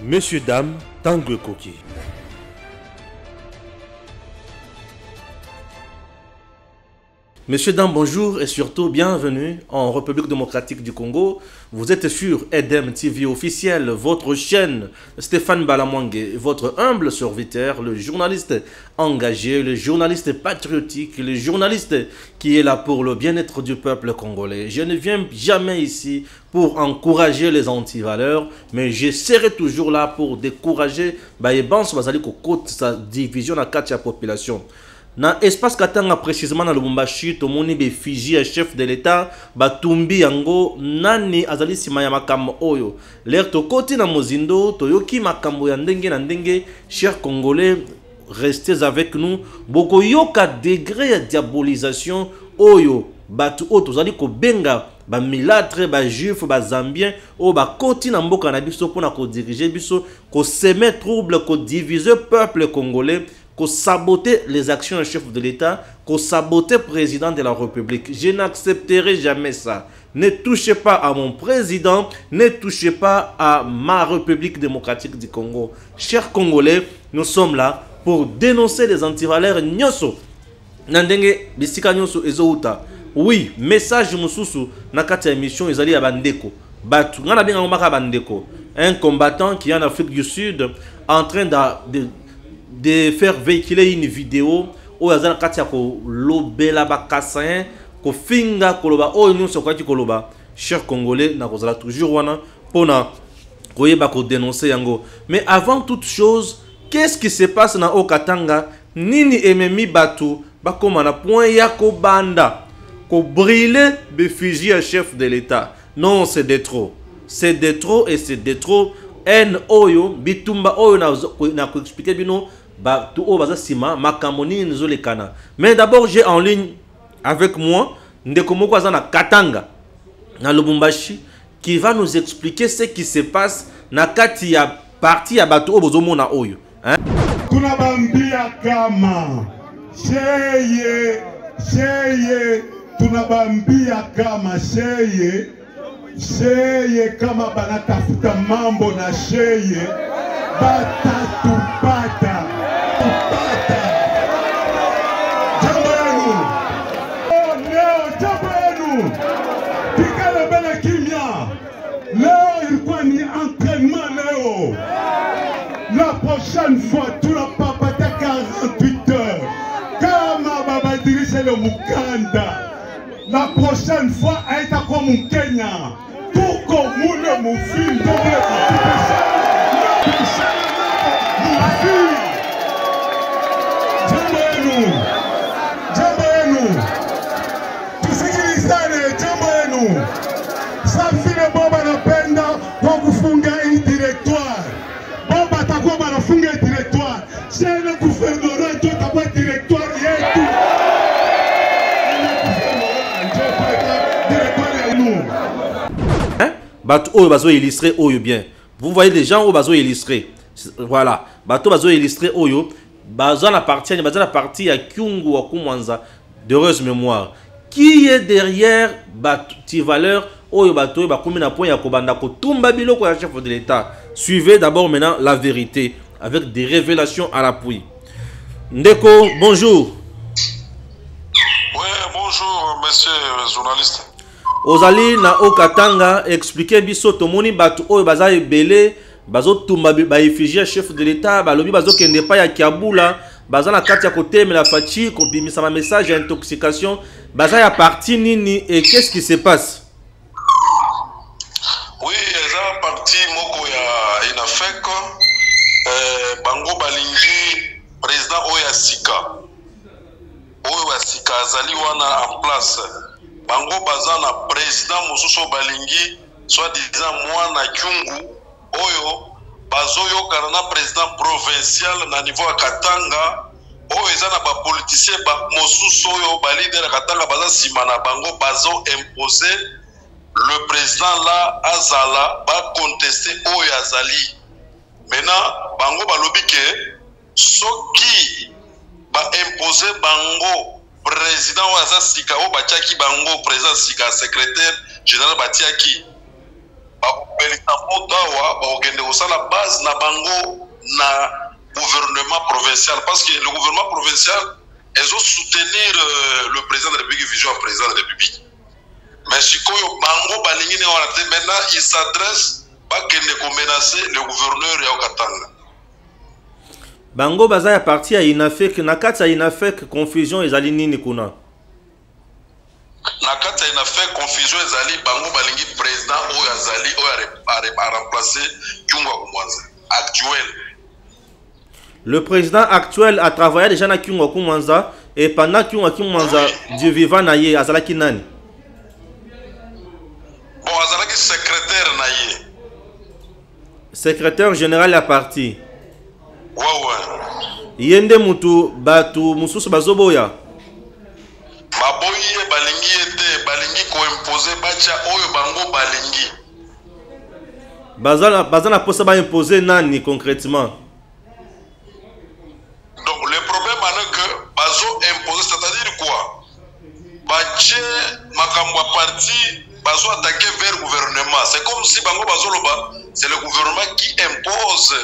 Messieurs, dames, Tanguy Koki. Messieurs, dames, bonjour et surtout bienvenue en République démocratique du Congo. Vous êtes sur EDEM TV officiel, votre chaîne Stéphane Balamwangue, votre humble serviteur, le journaliste engagé, le journaliste patriotique, le journaliste qui est là pour le bien-être du peuple congolais. Je ne viens jamais ici pour encourager les antivaleurs, mais je serai toujours là pour décourager sa division à la population. Dans l'espace katanga précisément dans Lubumbashi, tout le monde est Fiji, chef de l'État, Batumbi yango, nani azali sima makambo oyo. L'air to koti na mozindo, toyoki makambo ya ndenge na ndenge, chers Congolais, restez avec nous. Boko yoka degré ya diabolisation oyo, batu o tozali ko benga, ba milâtre, ba juif, ba zambien, o ba koti na mboka na biso pona ko diriger biso, ko semer trouble, ko diviser peuple congolais. Qu'on saboter les actions du chef de l'État, qu'on saboter le président de la République. Je n'accepterai jamais ça. Ne touchez pas à mon président, ne touchez pas à ma République démocratique du Congo. Chers Congolais, nous sommes là pour dénoncer les antivaleurs nyoso. Nandenge bisika nyoso ezouta. Oui, message mususu nakati émission ezali abandeko. Batu ngana benga ngomaka bandeko. Un combattant qui est en Afrique du Sud en train de faire véhiculer une vidéo où il y a katia ko lobela bakassin ko finga koloba o nous so kwati koloba. Chers Congolais na kozala toujours wana pona koyeba ko dénoncer yango. Mais avant toute chose, qu'est-ce qui se passe na Okatanga? Nini ememi batu bakoma na point ya ko banda ko brûler be Fiji à chef de l'État. Non, c'est de trop. C'est de trop et c'est de trop. En oyo bitumba oyo na ko expliquer bino. Mais d'abord, j'ai en ligne avec moi Ndekomoko Azana Katanga, na Lubumbashi, qui va nous expliquer ce qui se passe na kati ya parti ya bato obozomo na oyo. Kuna bambia kama sheye tunabambia kama sheye kama banatafuta mambo na sheye batatupata. La prochaine fois, tu n'as pas battu 48 heures. Kama baba dirige le Mukanda. La prochaine fois, elle est comme un Kenya. Tout comme le Moufil. Jamboenu. Tout ce qui est Jamboenu. Ça fait le bon banapenda pour vous fonder un directoire. C'est le gouvernement qui a un directoire et tout. Bato oyo bazo illustrer oyo bien. Vous voyez les gens oyo bazo illustrer. Voilà. Bato bazo illustrer oyo. Bazo la partie à Kyungu wa Kumwanza d'heureuse mémoire. Qui est derrière Bati Valeur oyo bato ba komi na point ya kobanda ko tumba biloko ya chef de l'État. Suivez d'abord maintenant la vérité avec des révélations à l'appui. Ndeko, bonjour. Oui, bonjour, monsieur le journaliste. Ozali na Okatanga, expliquez biso tomoni batu oyo baza ebele, bazo tumba ba effigie chef de l'État, balobi bazo kende pa ya Kiabula, baza na kati ya kote mais la fatigue, ko bimisa ma message à intoxication, baza ya parti nini et qu'est-ce qui se passe? Oui, eza parti moko ya inafek. Bango balingi président oya sika azali wana en place. Bango baza na président mosusu balingi soi-disant mwana Kyungu oyo bazoyokana na président provincial na niveau ya Katanga oyo eza na ba politicien mosusu oyo ba leader ya Katanga baza sima na bango bazo imposer le président là azala ba contester oyo azali. Maintenant, bango balobi ke soki ba imposer bango président waza sika o batiaki bango président sika secrétaire général batiaki ba la base na bango na gouvernement provincial parce que le gouvernement provincial ils ont soutenir le président de la République vision au président de la République. Mais si bango balingi ne wana maintenant il s'adresse pas que ne menacer le gouverneur ya Katanga. Bango baza ya parti ya Inafek na kati ya Inafek confusion ezali nini kuna? Na kati ya Inafek confusion ezali bango balingi président oyo azali oyo a remplacer Kyungu Kumwanza actuel. Le président actuel a travaillé déjà na Kyungu Kumwanza et pendant Kyungu Kumwanza du vivant na ye azalaki nani? Bon azalaki secrétaire na ye. Secrétaire général ya parti. Ouais. Yende mutu batu mususu bazoboya. Baboye balingi ete balingi ko imposer bacha oyo bango balingi. Bazana posa ba imposer nani concrètement? Donc le problème est que bazo imposer c'est-à-dire quoi? Bache makambo parti bazo attaquer vers le gouvernement. C'est comme si bango bazo loba c'est le gouvernement qui impose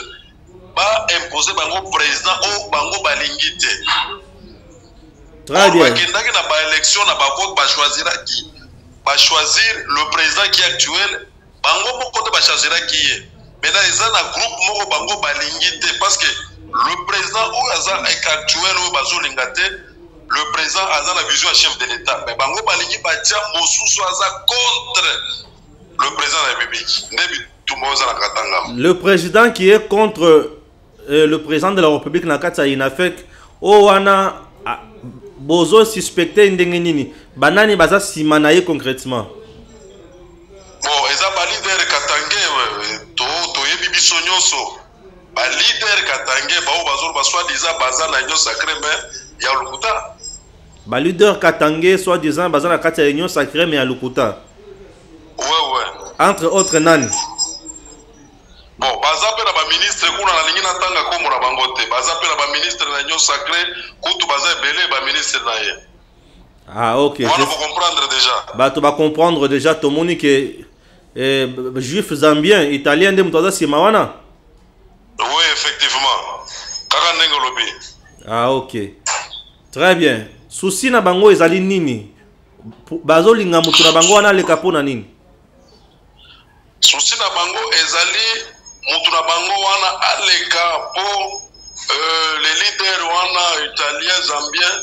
ba imposer bango président ou bango balingite. Très bien. Bakendaki na ba élection na ba vote ba choisira qui? Ba choisir le président qui est actuel, bango moko te ba choisira qui est. Maintenant ils ont un groupe moko bango balingite parce que le président ou aza actuel ou bazo lingate, le président aza la vision chef de l'état. Mais bango balingi ba tia mosusu aza contre le président de la République. Ndebi tumoza na Katanga. Le président qui est contre le président de la République na kati ya Inafek o wana bozo suspecté ndenge nini banani baza sima na ye concrètement. Bon eza ba leader Katangé to yebi biso nyonso ba leader Katangé ba o bazo ba soi-disant baza na union sacrée mais ya Lukuta. Ba leader Katangé soi-disant baza na kati ya union sacrée mais ya Lukuta. Ouais. Entre autres nani? Bon, bazape na ba ministre kuna na lingi na tanga ko mura bangote. Bazape na ba ministre na union sacrée, kutu baza belé ba ministre na ye. Ah OK. On va comprendre déjà. Bah tu vas comprendre déjà tout monde que juif zambien, italien de mtoza si mawana. Oui, effectivement. Kaka ndenge lobi. Ah OK. Très bien. Souci na bango ezali nini? Bazo linga mutu na bango wana leka pona nini? Souci na bango ezali mutu na bango wana aleka po les leaders wana italien zambien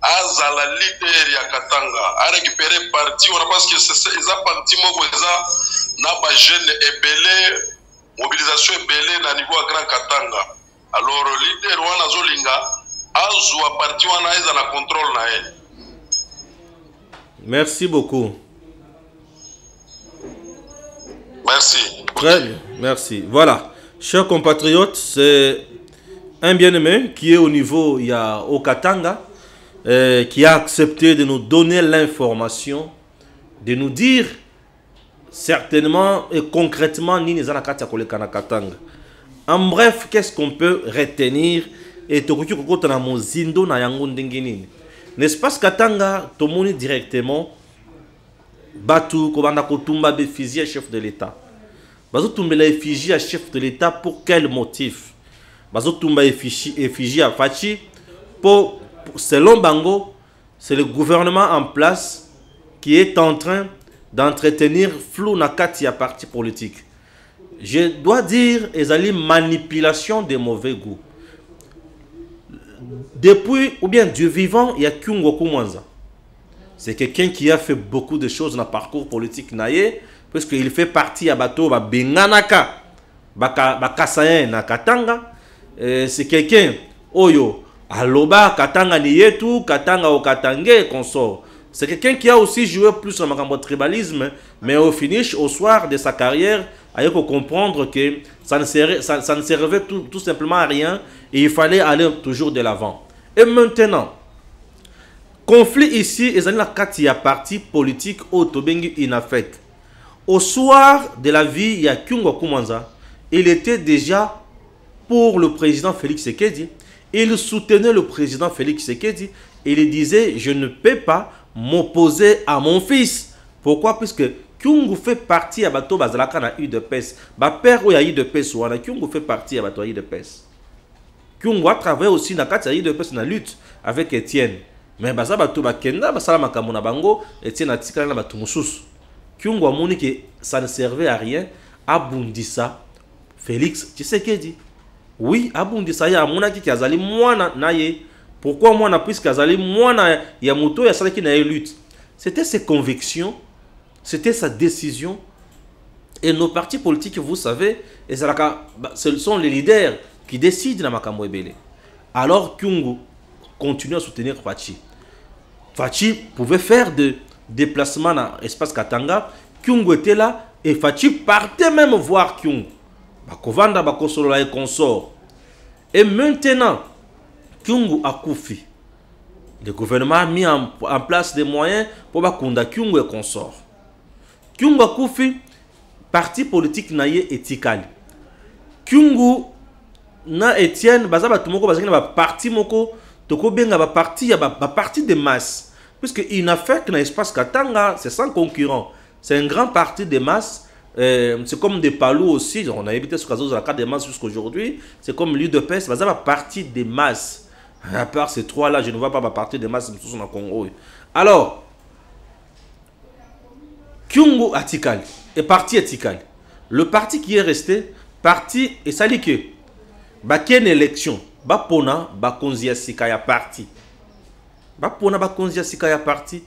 azala leader ya Katanga a récupéré parti wana parce que c'est eza parti moko eza na ba jeune ebele mobilisation ebele na niveau ya Grand Katanga. Alors leader wana zolinga azwa parti wana eza na contrôle na ye. Merci beaucoup. Merci. Très bien, merci. Voilà, chers compatriotes, c'est un bien-aimé qui est au niveau, il y a au Katanga, qui a accepté de nous donner l'information, de nous dire certainement et concrètement Nini Zanakati Kolekana Katanga. En bref, qu'est-ce qu'on peut retenir et Tokuki Kokota na Mozindo na Yango Ndingini. L'espace Katanga, Tomoni directement. Batu Kobanda Kotumba effigie chef de l'État. Bazo Tumbela effigie chef de l'État pour quel motif? Bazo Tumba effigie à Fachi pour selon Bango, c'est le gouvernement en place qui est en train d'entretenir flou nakati à parti politique. Je dois dire ezali manipulation de mauvais goût. Depuis ou bien du vivant, il y a Kyungu Kumwanza. C'est quelqu'un qui a fait beaucoup de choses dans le parcours politique naye, parce qu'il fait partie à Bato, Benganaka, Bakasayen na Katanga. C'est quelqu'un, Oyo, Aloba, Katanga Niyetu, Katanga au Katangé, consort. C'est quelqu'un qui a aussi joué plus dans le tribalisme, mais au finish, au soir de sa carrière, il faut comprendre que ça ne servait tout simplement à rien et il fallait aller toujours de l'avant. Et maintenant, conflit ici, et la Katia parti politique au Tobengi Inafek. Au soir de la vie, il y a Kyungu Kumwanza. Il était déjà pour le président Félix Tshisekedi. Il soutenait le président Félix Tshisekedi. Il disait, je ne peux pas m'opposer à mon fils. Pourquoi? Puisque Kyungu fait partie à bateau bazalaka na UDPS. Ba père ou ya UDPS wana Kyungu fait partie à bateau UDPS. Kyungu a travaillé aussi na kati ya UDPS na lutte avec Etienne. Mais baza bato bakenda basala makambo na bango Etienne atikala na bato mususu. Kyungu amoni que ça ne servait à rien abundisa Félix Tshisekedi. Oui, abundisa ya amona ki azali mwana naye. Pourquoi mwana puisque azali mwana ya moto ya salaki na lutte. C'était ses convictions, c'était sa décision. Et nos partis politiques, vous savez, ce sont les leaders qui décident dans makambo ebele. Alors Kyungu continue à soutenir Fachi. Fachi pouvait faire des déplacements dans l'espace Katanga. Kyungu était là et Fachi partait même voir Kyungu. Bakovanda, bakosolola et consort. Et maintenant, Kyungu a koufi. Le gouvernement a mis en place des moyens pour bakunda Kyungu et consort. Kyungu a koufi, parti politique naye etikali. Kyungu na Etienne, bazaba tumoko bazaki na parti moko, toko benga ba parti de masse. Puisque INAFEC na espace Katanga, c'est sans concurrent. C'est un grand parti de masse. C'est comme des palous aussi. On a évité ce cas de la carte de masse jusqu'aujourd'hui. C'est comme l'UDPS, bazaba parti de masse. À part ces trois-là, je ne vois pas ma partie de masse dans le Congo. Alors, Kyungu Atikali est parti Atikali. Le parti qui est resté, parti et ça dit que une élection, Bapona, Bakonzia Sikaya parti. Bapona, Bakonzia Sikaya parti.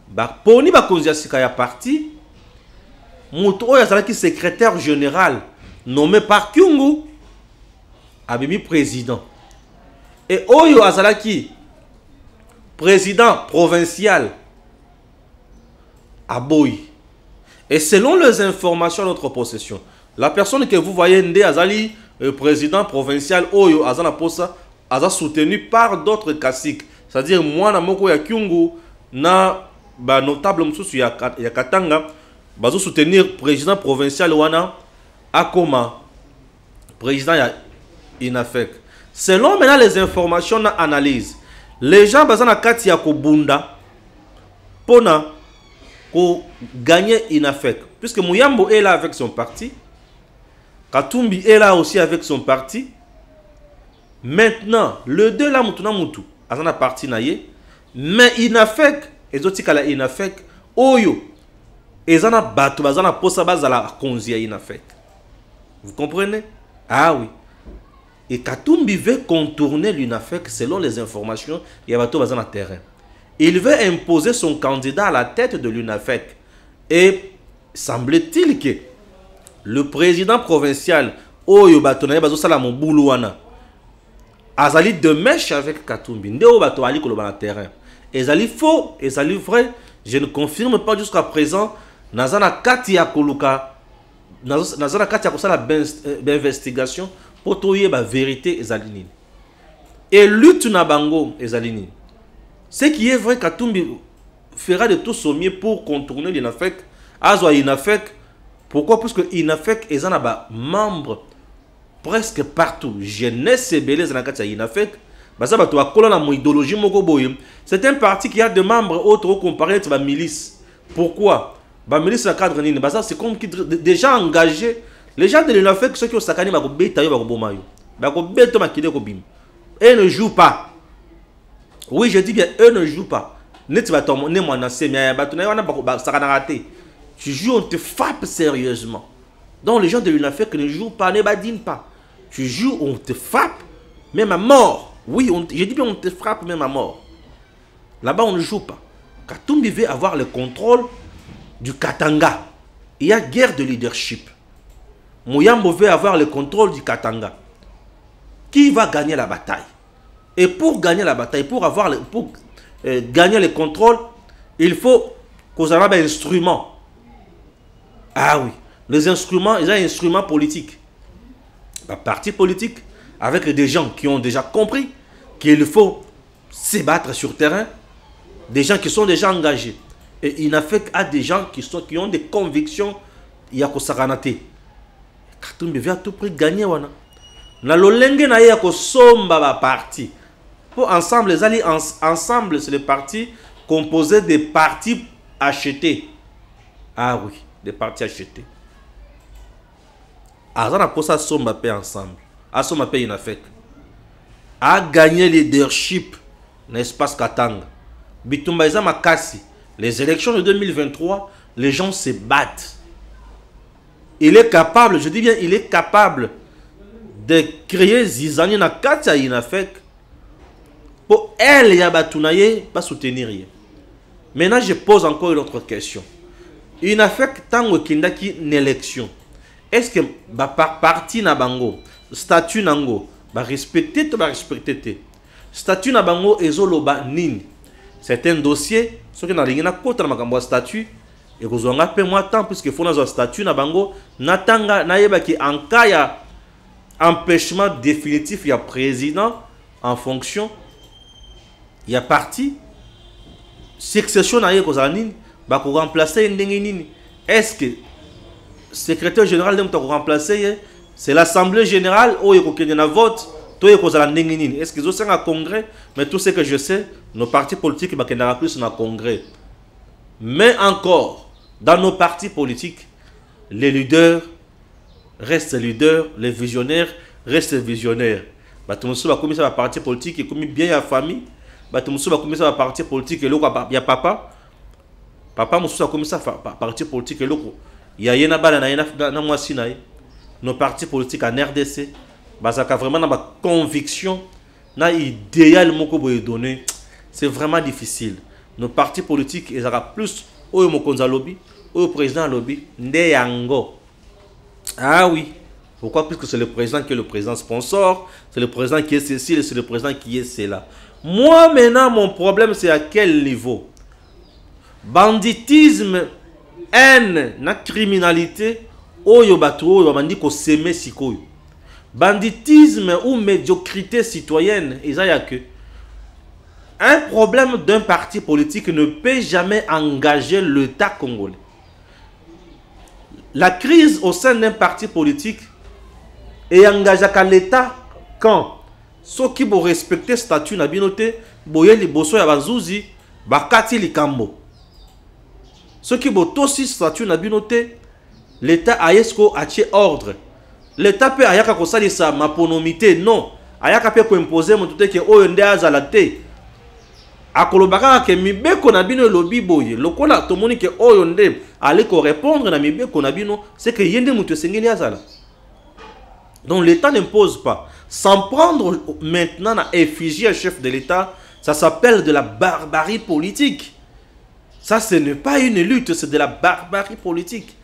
Baponi, Bakonzia Sikaya parti. Mouto Yazalaki secrétaire général nommé par Kyungu, Abimi président. Et Oyo Azalaki, président provincial, à Boy. Et selon les informations de notre possession, la personne que vous voyez, Ndé Azali, président provincial, Oyo Azana Posa, Aza soutenu par d'autres caciques. C'est-à-dire, moi, na moko ya Kyungu, na ba notable msusu ya Katanga, bazo soutenir président provincial Wana, Akoma, président ya INAFEC. Selon maintenant les informations na analyse, les gens bazana kati ya kobunda pona ko gagner INAFEC. Puisque Mouyambo est là avec son parti, Katumbi est là aussi avec son parti. Maintenant, le deux là mutuna mutu, azana parti naye, mais INAFEC, ezotika INAFEC, oyo, ezana batu bazana posa bazala konzia INAFEC. Vous comprenez? Ah oui. Et Katumbi veut contourner l'UNAFEC selon les informations, il y a bateau bazana terrain. Il veut imposer son candidat à la tête de l'UNAFEC. Et semble-t-il que le président provincial, Oyo Batonaye Bazo Salamon Boulouana, Azali de mèche avec Katumbi, Ndeo Bato Ali Koloba terrain. Ezali faux, ezali vrai, je ne confirme pas jusqu'à présent. Nazana Katia Koluka, Nazana Katia Kosala d'investigation pour trouver la vérité ezali. Et lutte na bango ezali. Ce qui est vrai, Katumbi fera de tout son mieux pour contourner l'INAFEC. Azwa INAFEC. Pourquoi? Parce que INAFEC est un membre presque partout. Jeunesse et belé zanakati INAFEC. C'est un parti qui a des membres autres comparés à la milice. Pourquoi? La milice c'est comme déjà engagé. Les gens de l'INAFEC, ceux qui ont sakani, eux ne jouent pas. Oui, je dis bien, eux ne jouent pas. Tu joues, on te frappe sérieusement. Donc les gens de l'UNAFEC ne jouent pas, ne badinent pas. Tu joues, on te frappe, même à mort. Oui, je dis bien, on te frappe même à mort. Là-bas, on ne joue pas. Katumbi veut avoir le contrôle du Katanga. Il y a guerre de leadership. Mouyambo veut avoir le contrôle du Katanga. Qui va gagner la bataille? Et pour gagner la bataille, pour gagner le contrôle, il faut qu'on ait un instrument. Ah oui, les instruments, ils ont un instrument politique. Un parti politique, avec des gens qui ont déjà compris qu'il faut se battre sur terrain, des gens qui sont déjà engagés. Et INAFEC a des gens qui ont des convictions. Il y a Kosaranate. Katumbi veut à tout prix gagner. Na lolenge na ya kosomba ba parti. Pour ensemble, les alliés ensemble, c'est le parti composé des partis achetés. Ah oui. des partis achetés. Azana posa somba paix ensemble. A somba paix inafek. A gagné le leadership dans l'espace Katanga. Bitumba Eza Makasi. Les élections de 2023, les gens se battent. Il est capable, je dis bien, il est capable de créer Zizani na Katia inafek. Pour elle, Yabatunaye, pas soutenir. Maintenant, je pose encore une autre question. Inafek tango kindaki une élection. Est-ce que par parti na bango, statut nango, ba respecter to ba respecter te. Statut na bango ezoloba nini. C'est un dossier, ce que na lingina kota na makambo statut et kozonga pe moi temps puisque faut na statut na bango natanga na yeba ki en cas ya empêchement définitif ya président en fonction ya parti succession na ye kozala nini ba ko remplacer ndenge nini. Est-ce que secrétaire général de remplacer, c'est l'assemblée générale où il y a un vote, tout est cause à la ningini. Est-ce qu'ils ont un congrès? Mais tout ce que je sais, nos partis politiques, il y a plus un congrès. Mais encore, dans nos partis politiques, les leaders restent leaders, les visionnaires restent visionnaires. Tout le monde va commencer à parti politique et comme bien la famille. Tout le monde va commencer à parti politique et l'autre, il y a papa. Papa, mon va commencer à parti politique et l'autre. Il y a une balle dans moi Sinaï. Nos partis politiques en RDC, basaka vraiment dans ma conviction, na idéal moko boye donner, c'est vraiment difficile. Nos partis politiques, ils aura plus au mokonza lobby, au président lobby, ndeyango. Ah oui. Pourquoi? Puisque c'est le président qui est le président sponsor, c'est le président qui est ceci, c'est le président qui est cela. Moi maintenant, mon problème c'est à quel niveau? Banditisme, haine, na criminalité, oyo bato oyo bandi ko semer sikoyo. Banditisme ou médiocrité citoyenne, il y a que un problème d'un parti politique ne peut jamais engager l'État congolais. La crise au sein d'un parti politique est engagée à l'État quand ceux qui vont respecter le statut na binoté, boye li boso ya bazouzi, bakati likambo. Ceux qui vont aussi statut na binoté, l'État a esco a ordre. L'État peut ayaka ko salisa maponomité non. Ayaka peut ko imposer mon tout que oyo nde azala te. Akolobaka ke mibeko na bino lobi boye. Lokola to moni ke oyo nde aller ko répondre na mibeko na bino, c'est que yende mutu sengeli azala. Donc l'État n'impose pas. S'en prendre maintenant à effigie un chef de l'État, ça s'appelle de la barbarie politique. Ça, ce n'est pas une lutte, c'est de la barbarie politique.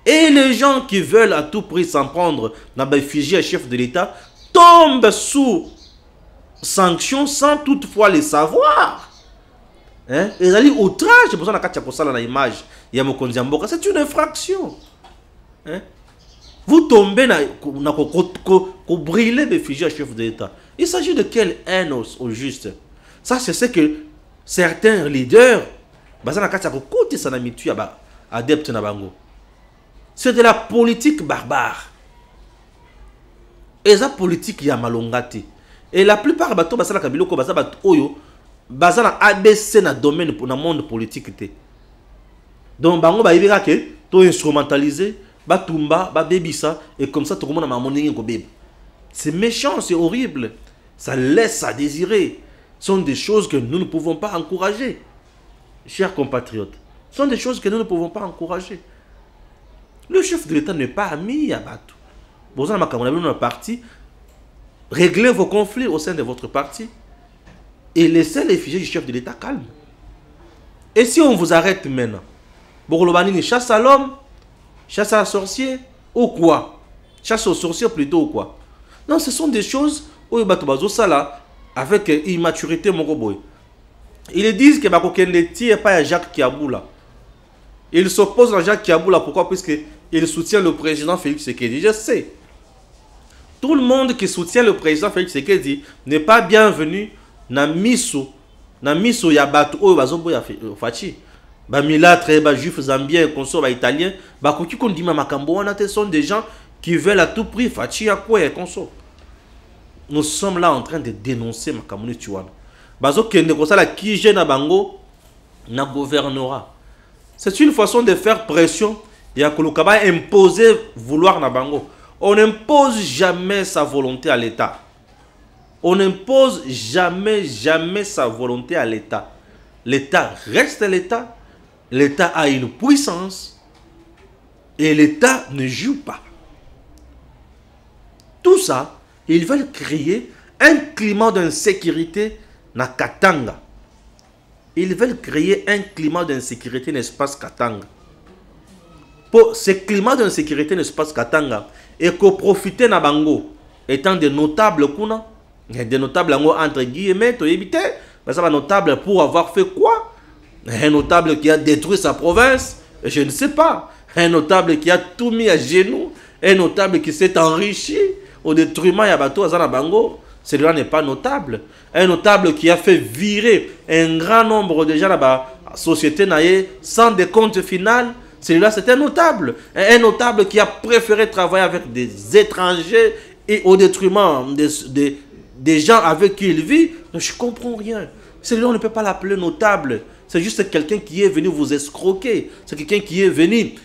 Et les gens qui veulent à tout prix s'en prendre dans l'effigie un chef de l'État tombent sous sanction sans toutefois les savoir. Hein? Et ils ont outrage, c'est pour ça qu'on a l'image. C'est une infraction. Hein? Vous tombez pour brûler l'effigie un chef de l'État. Il s'agit de quelle haine au juste? Ça, c'est ce que certains leaders c'est de la politique barbare. Et ça politique ya malongate. Et la plupart bato basala kabiloko basa bat oyo basala ABC na domaine pour le monde politique té. Donc bango ba yibika ke to instrumentaliser batumba ba bebisa et comme ça tout le monde a moningi ko bebe. C'est méchant, c'est horrible. Ça laisse à désirer. Ce sont des choses que nous ne pouvons pas encourager. Chers compatriotes, ce sont des choses que nous ne pouvons pas encourager. Le chef de l'État n'est pas ami à Batou. Vous avez un parti, réglez vos conflits au sein de votre parti et laissez les fichiers du chef de l'État calme. Et si on vous arrête maintenant, Bourlobanini chasse à l'homme, chasse à la sorcière ou quoi? Chasse aux sorcières plutôt ou quoi? Non, ce sont des choses où il y a avec immaturité mon boy. Ils disent que Bakokende ne tire pas à Jacques Kiaboula. Il s'oppose à Jacques Kiaboula. Pourquoi? Puisqu'il soutient le président Félix Tshisekedi. Je sais. Tout le monde qui soutient le président Félix Tshisekedi n'est pas bienvenu na miso yabato oyo bazombo ya fachi. Ba milâtre, ba juif zambien, consort ba italien, ba koki kondima makambo wana te sont des gens qui veulent à tout prix fachi ya quoi et consort. Nous sommes là en train de dénoncer makambo ni tuwana. Bazo kende kosala kije na bango na gouvernorat. C'est une façon de faire pression Il y a Kolokaba imposer vouloir na bango. On n'impose jamais sa volonté à l'État. On n'impose jamais sa volonté à l'État. L'État reste l'État. L'État a une puissance. Et l'État ne joue pas. Tout ça, ils veulent créer un climat d'insécurité na Katanga. Ils veulent créer un climat d'insécurité dans l'espace Katanga. Pour ce climat d'insécurité dans l'espace Katanga, et qu'on profite na bango, étant des notables kuna, des notables entre guillemets, tu éviter, mais ça va notable pour avoir fait quoi? Un notable qui a détruit sa province, je ne sais pas. Un notable qui a tout mis à genoux, un notable qui s'est enrichi au détriment de bateau à bango, celui-là n'est pas notable. Un notable qui a fait virer un grand nombre de gens dans la société sans décompte final, celui-là c'est un notable. Un notable qui a préféré travailler avec des étrangers et au détriment des gens avec qui il vit. Je ne comprends rien. Celui-là on ne peut pas l'appeler notable. C'est juste quelqu'un qui est venu vous escroquer. C'est quelqu'un qui est venu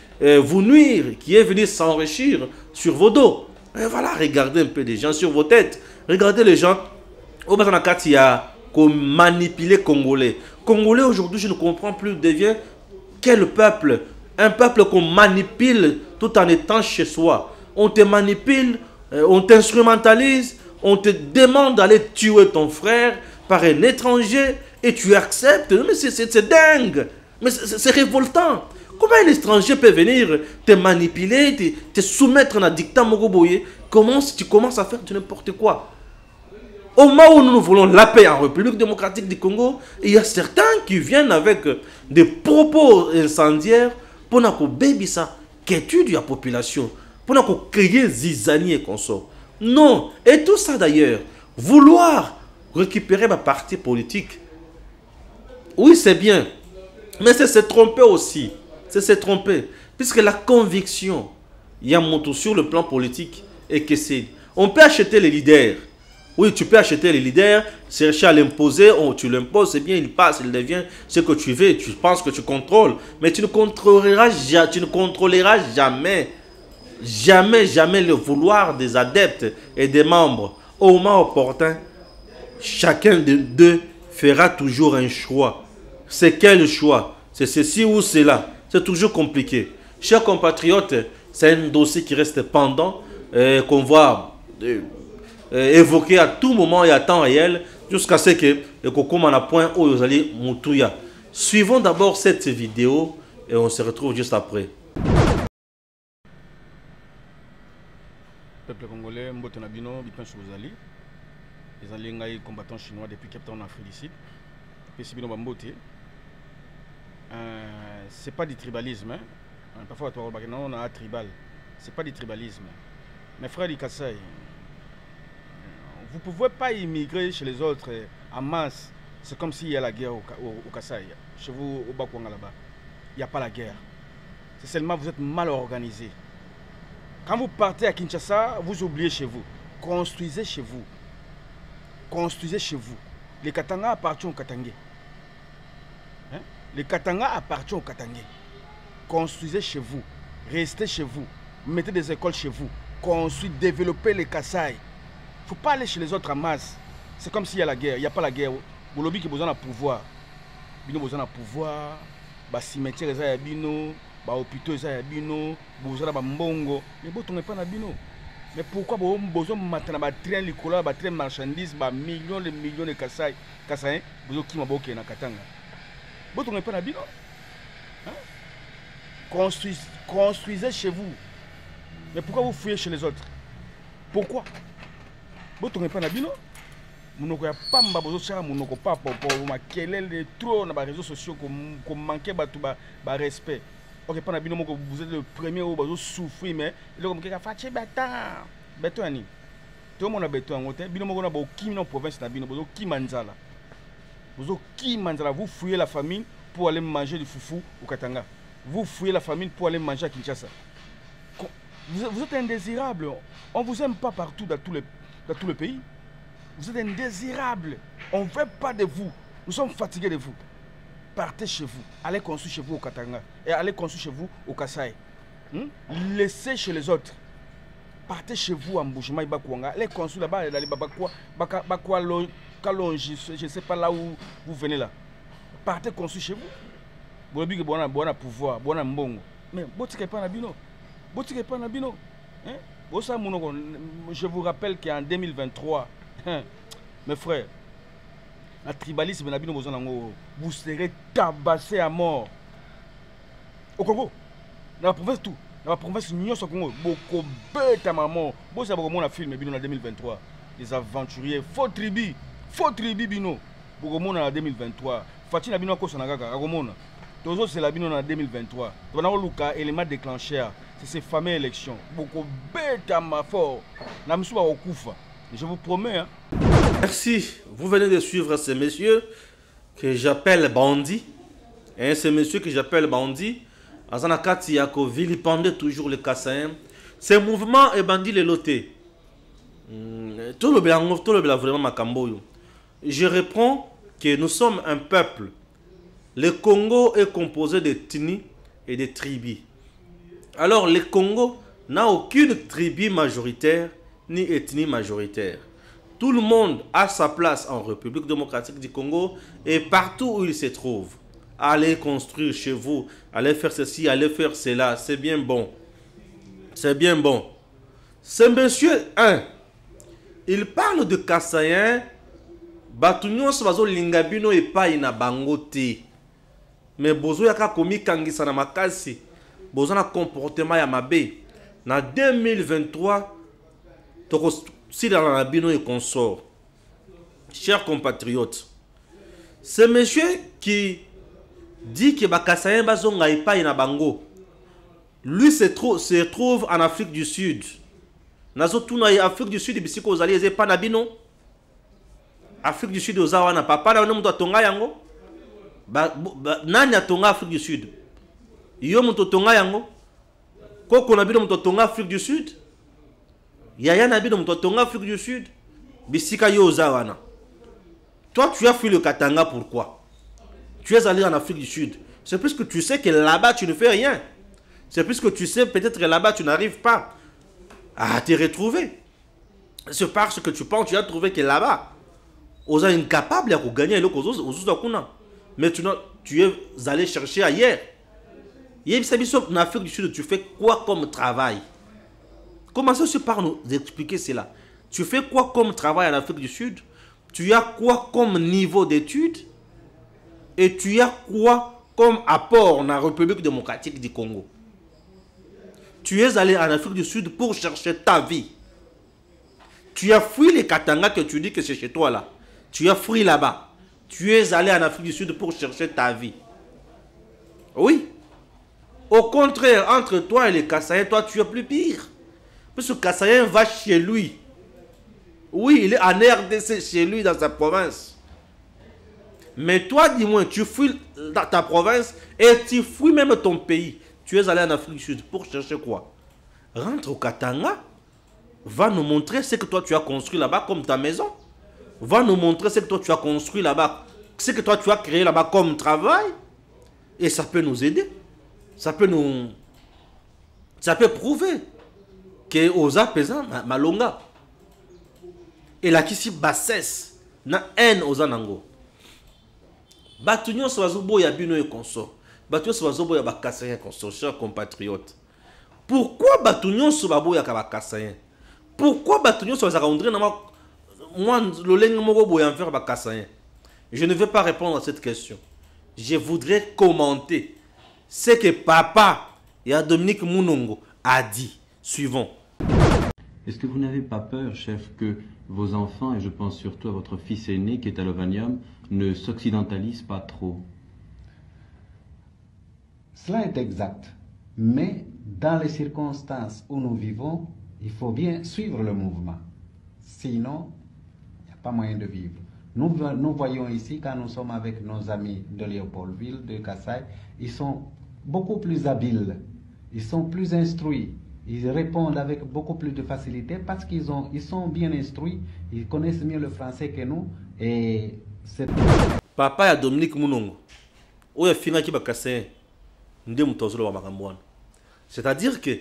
vous nuire, qui est venu s'enrichir sur vos dos. Et voilà, regardez un peu les gens sur vos têtes. Regardez les gens. Au Bazanakat, il y a manipulé Congolais. Congolais aujourd'hui, je ne comprends plus, devient quel peuple? Un peuple qu'on manipule tout en étant chez soi. On te manipule, on t'instrumentalise, on te demande d'aller tuer ton frère par un étranger et tu acceptes. Mais c'est dingue. Mais c'est révoltant. Comment un étranger peut venir te manipuler, te soumettre à un dictat Mogoboye? Comment tu commences à faire n'importe quoi? Au moment où nous voulons la paix en République démocratique du Congo, il y a certains qui viennent avec des propos incendiaires pour nous baby ça, qu'étude la population, pour nous créer zizanie et consort. Non, et tout ça d'ailleurs, vouloir récupérer ma parti politique, oui c'est bien, mais c'est se tromper aussi. C'est se tromper. Puisque la conviction, il y a mon tour sur le plan politique et que c'est... On peut acheter les leaders. Oui, tu peux acheter les leaders, chercher à l'imposer, tu l'imposes, c'est bien, il passe, il devient ce que tu veux, tu penses que tu contrôles. Mais tu ne contrôleras jamais le vouloir des adeptes et des membres. Au moment opportun, chacun d'eux fera toujours un choix. C'est quel choix? C'est ceci ou cela? C'est toujours compliqué. Chers compatriotes, c'est un dossier qui reste pendant, qu'on va évoquer à tout moment et à temps réel, jusqu'à ce que le point où vous allez moutouya. Suivons d'abord cette vidéo et on se retrouve juste après. Peuple congolais, Mboto Nabino, Bipan Chouzali, les alliés combattants chinois depuis Cape Town en Afrique du Sud, Pessibino Bambote. C'est pas du tribalisme. Hein? Parfois, on a un tribal. C'est pas du tribalisme. Mes frères du Kassai, vous ne pouvez pas immigrer chez les autres en masse. C'est comme s'il y a la guerre au Kassai. Chez vous, au Bakwanga là-bas, il n'y a pas la guerre. C'est seulement vous êtes mal organisé. Quand vous partez à Kinshasa, vous oubliez chez vous. Construisez chez vous. Construisez chez vous. Les Katanga appartiennent aux Katangais. Hein? Les Katanga appartiennent aux Katangais. Construisez chez vous. Restez chez vous. Mettez des écoles chez vous. Construisez, développez les Kassai. Il ne faut pas aller chez les autres en masse. C'est comme s'il y a la guerre. Il n'y a pas la guerre. Vous lobby qui a besoin de pouvoir. Il a besoin de pouvoir. Les cimetières, les hôpitaux, les mbongo. Mais vous ne pas na bino. Mais pourquoi vous avez besoin de train, les train marchandises, millions de Kassai, vous avez besoin de Katanga. Vous ne pas na bino. Construisez chez vous. Mais pourquoi vous fouillez chez les autres? Pourquoi? Vous ne pas na bino. Vous n'avez pas de trop dans les réseaux sociaux qu'on manquait de respect. Ok, pas bino vous êtes le premier où vous souffrez, mais il est comme quelqu'un qui a fait béton. Tout le monde a béton. Bino mo na qui dans province na bino, vous qui manzala. Vous qui manzala, vous fouillez la famine pour aller manger du foufou au Katanga. Vous fouillez la famine pour aller manger à Kinshasa. Vous êtes indésirable. On vous aime pas partout dans tout le pays. Vous êtes indésirable. On ne veut pas de vous. Nous sommes fatigués de vous. Partez chez vous. Allez construire chez vous au Katanga. Et allez construire chez vous au Kassai. Laissez chez les autres. Partez chez vous en Mbuji-Mayi Bakwanga. Les consuls là-bas, je ne sais pas là où vous venez là. Partez consul chez vous. Vous avez bon pouvoir, bon mbongo. Mais botique pas nabino. Botique pas nabino. Je vous rappelle qu'en 2023, mes frères, le tribalisme nabino vous serez tabassés à mort. Au Congo, dans la province tout. Dans la province Union Congo, beaucoup bête à maman. Bon, ça va comme on a filmé en 2023. Les aventuriers, faux tribu bino. Beaucoup en 2023. Fatina bino ko sonagaga, agomona. Tozo c'est la bino en 2023. On a luka élément déclencheur. C'est ces fameuses élections. Beaucoup bête à ma fort. Na msuba okufa. Je vous promets. Hein. Merci. Vous venez de suivre ces messieurs que j'appelle bandits. Et ces messieurs que j'appelle bandits. Azanakati Yako vilipendait toujours les Kassaïens. Ces mouvements et bandits les lotés. Tout le blanc vraiment Makamboyo. Je réponds que nous sommes un peuple. Le Congo est composé d'ethnies et de tribus. Alors le Congo n'a aucune tribu majoritaire ni ethnie majoritaire. Tout le monde a sa place en République démocratique du Congo et partout où il se trouve. Allez construire chez vous, allez faire ceci, allez faire cela, c'est bien bon. C'est bien bon. Ce monsieur, il parle de Kassaïen, Batunyon Swazo Lingabino et pas ina bangote. Mais bozo yaka komi kangisa na makasi, bozo na comportement ya mabe. Na 2023, toko si dans la bino et consort. Chers compatriotes, ce monsieur qui dit que Bakassayen bazonga ipa ina bango. Lui se trouve en Afrique du Sud. Nazo tuna Afrique du Sud bisiko ozali eze pa na bino. Afrique du Sud ozawa na papa na muto tonga yango. Nani atonga Afrique du Sud? Yo muto tonga yango. Koko na bino muto tonga Afrique du Sud. Yaya na bino muto tonga Afrique du Sud. Bisika yo ozawa na. Toi tu as fui le Katanga pourquoi? Tu es allé en Afrique du Sud. C'est parce que tu sais que là-bas, tu ne fais rien. C'est parce que tu sais peut-être que là-bas, tu n'arrives pas à te retrouver. C'est parce que tu penses, tu as trouvé que là-bas, on est incapable de gagner le mais tu es allé chercher ailleurs. En Afrique du Sud, tu fais quoi comme travail? Commencez par nous expliquer cela. Tu fais quoi comme travail en Afrique du Sud? Tu as quoi comme niveau d'études? Et tu as quoi comme apport dans la République démocratique du Congo? Tu es allé en Afrique du Sud pour chercher ta vie. Tu as fui les Katanga que tu dis que c'est chez toi là. Tu as fui là-bas. Tu es allé en Afrique du Sud pour chercher ta vie. Oui. Au contraire, entre toi et les Kassaïens, toi tu es plus pire. Parce que Kassaïen va chez lui. Oui, il est en RDC chez lui dans sa province. Mais toi, dis-moi, tu fuis dans ta province et tu fuis même ton pays. Tu es allé en Afrique du Sud pour chercher quoi? Rentre au Katanga, va nous montrer ce que toi tu as construit là-bas comme ta maison. Va nous montrer ce que toi tu as construit là-bas, ce que toi tu as créé là-bas comme travail. Et ça peut nous aider. Ça peut prouver que osa pesant malonga. Et là qui si bassesse, na haine osa nango. Batunyon Swazobo ya bino et consort. Batunyon Swazobo ya Bakassayen consort, chers compatriotes. Pourquoi Batunyon Swazobo ya Bakassayen? Pourquoi Batunyon Swazobo ya moi le lengue moko boya faire Bakassayen? Je ne vais pas répondre à cette question. Je voudrais commenter ce que papa et Dominique Mounongo a dit. Suivons. Est-ce que vous n'avez pas peur, chef, que vos enfants, et je pense surtout à votre fils aîné qui est à l'Ovanium, ne s'occidentalisent pas trop? Cela est exact. Mais dans les circonstances où nous vivons, il faut bien suivre le mouvement. Sinon, il n'y a pas moyen de vivre. Nous voyons ici, quand nous sommes avec nos amis de Léopoldville, de Kassai, ils sont beaucoup plus habiles, ils sont plus instruits. Ils répondent avec beaucoup plus de facilité parce qu'ils sont bien instruits, ils connaissent mieux le français que nous. Et papa ya Dominique Mounongo, oya finga ki Bakassayen, nde mutozolo wa makambwana. C'est-à-dire que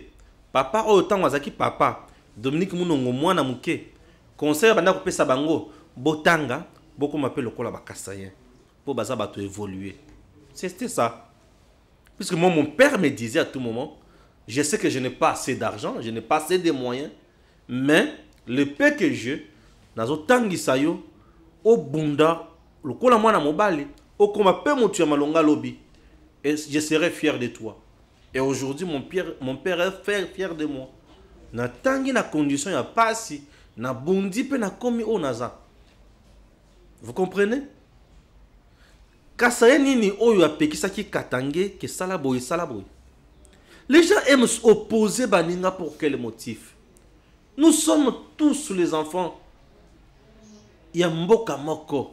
papa autant wazaki papa Dominique Munongo mwana muke conseil banda ko pesa bango botanga beaucoup m'appelle lokola bakasayen pour baza bato évoluer. C'était ça. Puisque moi mon père me disait à tout moment, je sais que je n'ai pas assez d'argent, je n'ai pas assez de moyens, mais le peu que j'ai nazo tangisa yo au bunda lokola mwana mobali au koma pe motu ya malonga lobi et je serai fier de toi. Et aujourd'hui, mon père est fier de moi. Na tangi na condition ya pasi, na bondi pe na komi o naza. Vous comprenez? Kasaye nini oyo apekisa ki katange ke salaboy salaboy. Les gens aiment s'opposer baninga pour quel motif? Nous sommes tous les enfants. Ya mboka moko.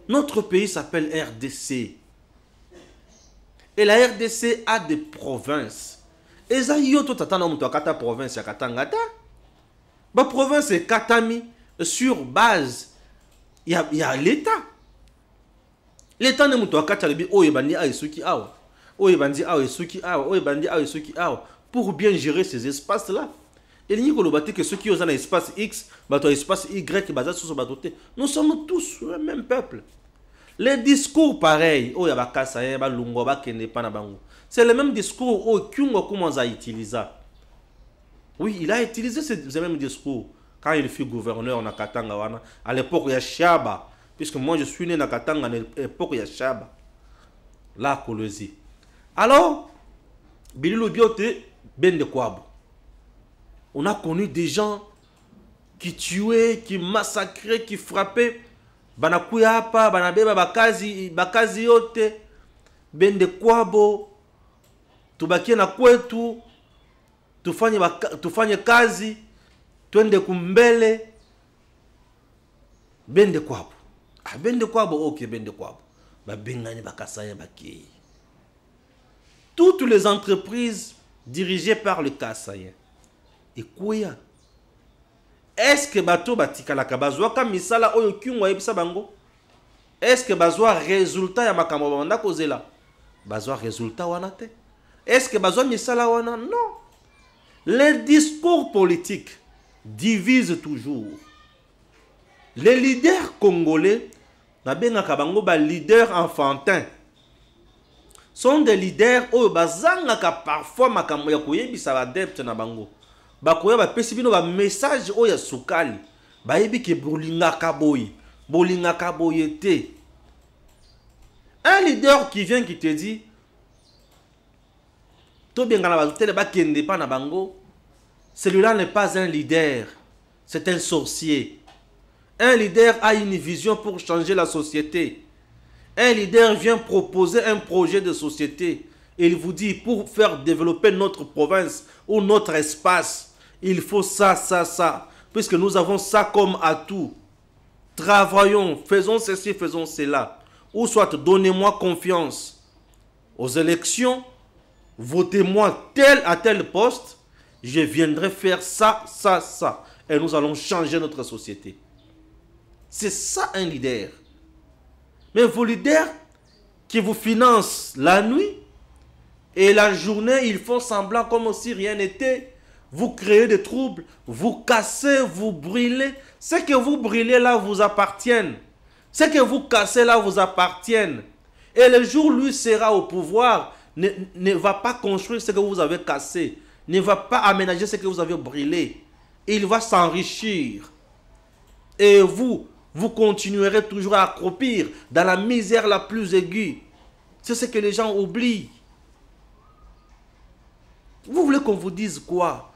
Notre pays s'appelle RDC. Et la RDC a des provinces. Et ça y est, tata na kata province ya Katangata. Ba province est Katami sur base il y a l'État. L'État ne muto kata lebi oye bandi a esuki awa. Oye bandi a esuki awa, oye bandi a esuki awa pour bien gérer ces espaces là. Et il n'y a pas que ceux qui ont un espace X, bato espace Y basé sur ce bateau. Nous sommes tous le même peuple. Les discours pareils, oh yabaka saye ba lungo ba kende pa na bango. C'est le même discours oh Kyungo commence à utiliser. Oui, il a utilisé ce même discours quand il fut gouverneur na Katanga wana à l'époque ya Shaba, puisque moi je suis né na Katanga à l'époque ya Shaba. La Kolosi. Alors, Bililo Biote ben de Kwabo. On a connu des gens qui tuaient, qui massacraient, qui frappaient. Banakuya pa, banabeba bakazi yote, bende kwabo, tubakie na kwetu, tufanye kazi, twende kumbele, bende kwabo. Ah, bende kwabo, ok, bende kwabo. Bengani bakasaya bakie. Toutes les entreprises dirigées par le Kassayen. Et quoi? Est-ce que bato batika la kabazwa ka misala oyo kyungwa yebisa bango? Est-ce que bazwa résultat ya makambo banda kozela? Bazwa résultat wana te? Est-ce que bazwa misala wana? Non. Les discours politiques divisent toujours. Les leaders congolais, na benga kabango ba leaders enfantins, sont des leaders oyo bazanga ka parfois makambo ya koyebisa ba adepte na bango. Bakoya ba pesibino ba message oya sukali ba yebi ke bolinga kaboyi te. Un leader qui vient qui te dit to bien ngana ba tele ba kende pa na bango, celui-là n'est pas un leader, c'est un sorcier. Un leader a une vision pour changer la société. Un leader vient proposer un projet de société et il vous dit pour faire développer notre province ou notre espace, il faut ça, ça, ça. Puisque nous avons ça comme atout. Travaillons, faisons ceci, faisons cela. Ou soit donnez-moi confiance aux élections, votez-moi tel à tel poste, je viendrai faire ça, ça, ça. Et nous allons changer notre société. C'est ça un leader. Mais vos leaders qui vous financent la nuit et la journée, ils font semblant comme si rien n'était. Vous créez des troubles, vous cassez, vous brûlez. Ce que vous brûlez là vous appartiennent. Ce que vous cassez là vous appartiennent. Et le jour où lui sera au pouvoir, ne va pas construire ce que vous avez cassé. Ne va pas aménager ce que vous avez brûlé. Il va s'enrichir. Et vous continuerez toujours à accroupir dans la misère la plus aiguë. C'est ce que les gens oublient. Vous voulez qu'on vous dise quoi?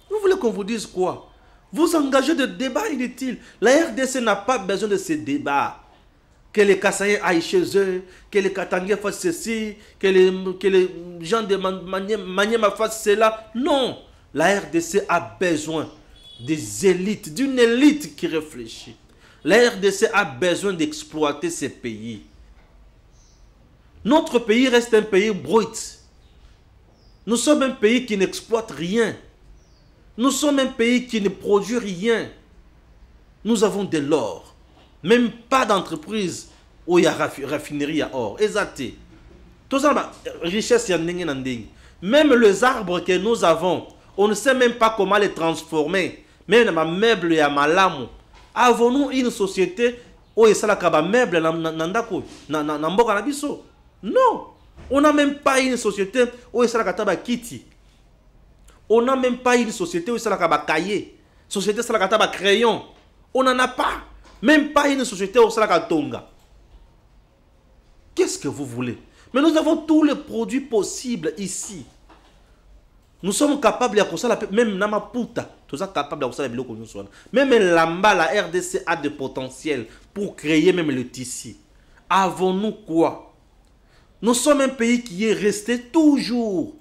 Vous voulez qu'on vous dise quoi? Vous engagez de débats inutiles. La RDC n'a pas besoin de ces débats. Que les Kassaïens aillent chez eux, que les Katangais fassent ceci, que les gens de Maniema fassent cela. Non. La RDC a besoin des élites, d'une élite qui réfléchit. La RDC a besoin d'exploiter ces pays. Notre pays reste un pays brut. Nous sommes un pays qui n'exploite rien. Nous sommes un pays qui ne produit rien. Nous avons de l'or. Même pas d'entreprise où il y a raffinerie à or. Exacté. Tout ça, richesse, même les arbres que nous avons, on ne sait même pas comment les transformer. Même ma meuble et à ma lame. Avons-nous une société où il y a des meubles non. On n'a même pas une société où il y a des kiti. On n'a même pas une société où il y a des cahiers. Société où il y a des crayons. On n'en a pas. Même pas une société où il y a des tonga. Qu'est-ce que vous voulez? Mais nous avons tous les produits possibles ici. Nous sommes capables de faire même Namaputa. Nous sommes capables de faire même Lamba, la RDC a de potentiel pour créer même le tissu. Avons-nous quoi? Nous sommes un pays qui est resté toujours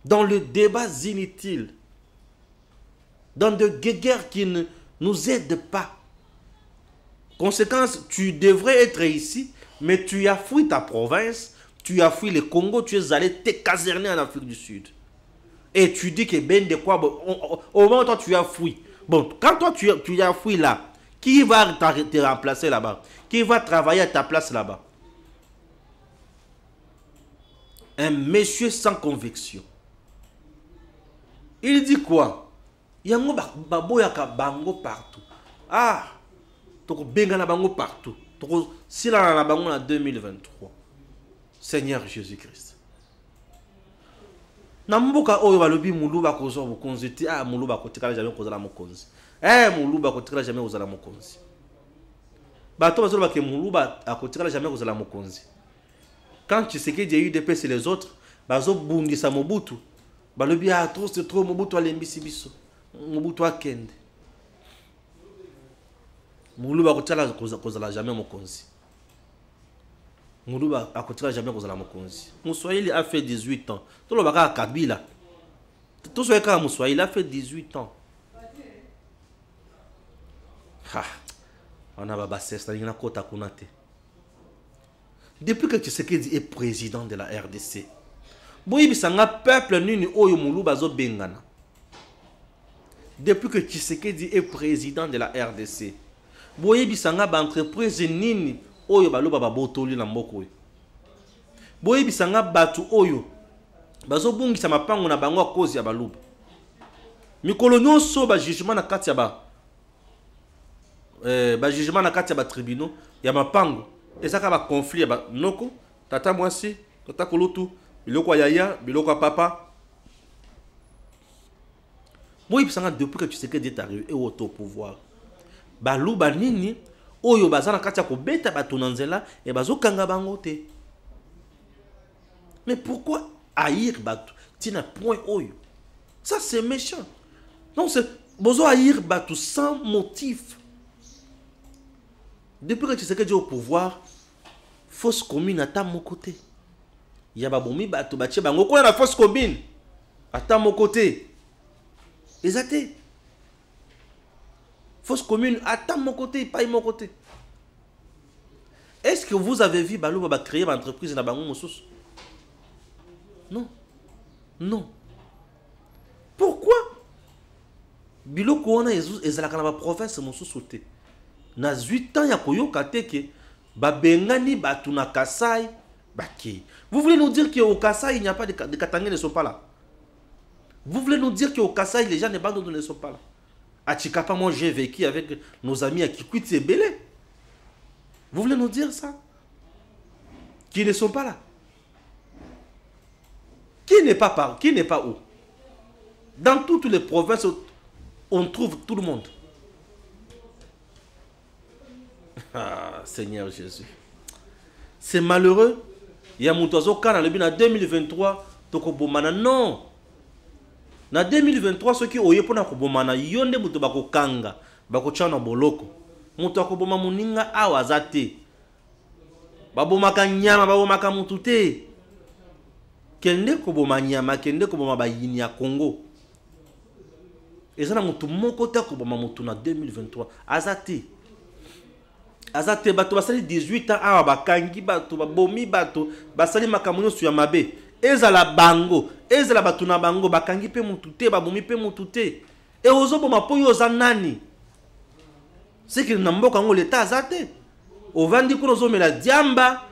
dans le débat inutile. Dans des guerres qui ne nous aident pas. Conséquence, tu devrais être ici, mais tu as fui ta province, tu as fui le Congo, tu es allé te caserner en Afrique du Sud. Et tu dis que ben de quoi, au moment où toi tu as fui. Bon, quand toi tu as fui là, qui va te remplacer là-bas? Qui va travailler à ta place là-bas? Un monsieur sans conviction. Il dit quoi? Il y a un bango partout. Ah, tu benga na bango partout. Si là na bango en 2023. Seigneur Jésus-Christ. Na mboka oyo balobi muluba kozo bukonzi ti muluba kotikala jamais kozala mokonzi. Muluba kotikala jamais kozala mokonzi. Bato bazolo ke muluba akotikala jamais kozala mokonzi. Quand tu sais que Dieu a eu des paix sur les autres, bazo bundisa Mobutu. Balobi trop c'est trop Mobutu alembisi biso. Mobutu akende. Muluba kotikala kozala jamais mokonzi. Muluba akotikala jamais kozala mokonzi. Mouswahili a fait 18 ans. Tout le baka Kabila. Tout ce que Mouswahili a fait 18 ans. On a baba sesta na kota kunate. Depuis que Tshisekedi est président de la RDC, boyi bisanga peuple nini oyo muluba zo bengana. Depuis que Tshisekedi est président de la RDC, boyi bisanga ba entreprise nini oyo baloba ba botoli na mboko oyo. Boyi bisanga batu oyo bazo bungisa mapango na bango a cause ya baluba. Mikolo nyonso ba jugement na kati ya ba jugement na kati ya ba tribunaux ya mapango. Et ça va conflit ba noko tata mwasi tata kulutu biloko yaya biloko papa. Boyi bisanga depuis que tu sais que Dieu est arrivé et au pouvoir. Baluba nini oyo bazana kati ya kobeta bato na nzela et bazokanga bango te. Mais pourquoi haïr bato tina point oyo? Ça c'est méchant. Non, c'est bozo haïr bato sans motif. Depuis que tu sais que Dieu est au pouvoir, fausse commune à ta mon côté. Il y a baboumi bato bache bango ko na fausse commune à ta mon côté. Exacté. Fausse commune à ta mon côté, pas mon côté. Est-ce que vous avez vu Balou va créer une entreprise dans Bango Moussous? Non. Non. Pourquoi? Biloko wana ezalaka na ba province Moussous te. Na 8 ans ya koyoka te ke babengani batu na Kasai baki. Vous voulez nous dire qu'au Kasai il n'y a pas de Katangais ne sont pas là? Vous voulez nous dire qu'au Kasai les gens de Bandundu ne sont pas là? À Chikapa, moi j'ai vécu avec nos amis à Kikwit et Belé. Vous voulez nous dire ça? Qui ne sont pas là? Qui n'est pas où? Dans toutes les provinces, on trouve tout le monde. Ah, Seigneur Jésus. C'est malheureux. Il y a mon oiseau quand en 2023, Tokobomana. Non. En 2023, ceux qui ont eu pour Nakobomana, yonde buto bako kanga, bako chana boloko. Mutu akoboma muninga awazate. Babomaka nyama, babomaka mutute. Kende koboma nyama, kende koboma bayini ya Congo. Ezana mutu moko te koboma mutu na 2023. Azate. Azate bato basali 18 ans awa bakangi bato babomi bato basali makamunyo su ya mabe. Ezala bango, ezala bato na bango bakangi pe mutute, babomi pe mutute. E ozoboma po yo za nani? C'est que na mboka ngo leta azate. Ovandi ko ozomela diamba,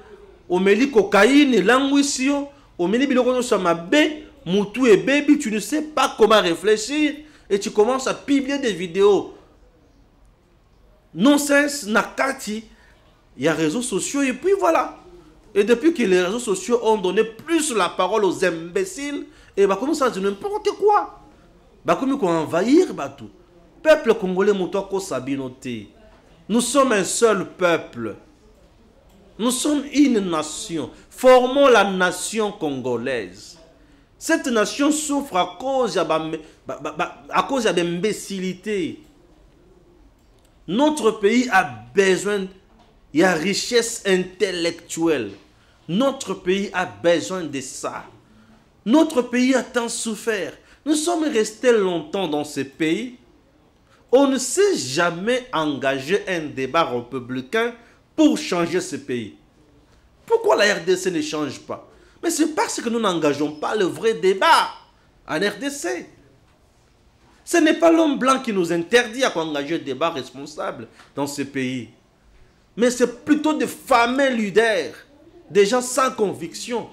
Omeli cocaïne, languissio, omeli biloko sur ma bé, moutou et baby, tu ne sais pas comment réfléchir et tu commences à publier des vidéos. Nonsense, nakati, il y a réseaux sociaux et puis voilà. Et depuis que les réseaux sociaux ont donné plus la parole aux imbéciles, et bah comme ça, c'est n'importe quoi. Bah comme qu'on envahir, bah tout. Peuple congolais, moutoko sabinoté. Nous sommes un seul peuple. Nous sommes une nation. Formons la nation congolaise. Cette nation souffre à cause de l'imbécilité. Notre pays a besoin, il y a richesse intellectuelle. Notre pays a besoin de ça. Notre pays a tant souffert. Nous sommes restés longtemps dans ce pays. On ne s'est jamais engagé un débat républicain pour changer ce pays. Pourquoi la RDC ne change pas? Mais c'est parce que nous n'engageons pas le vrai débat en RDC. Ce n'est pas l'homme blanc qui nous interdit à engager un débat responsable dans ce pays. Mais c'est plutôt des fameux leaders, des gens sans conviction,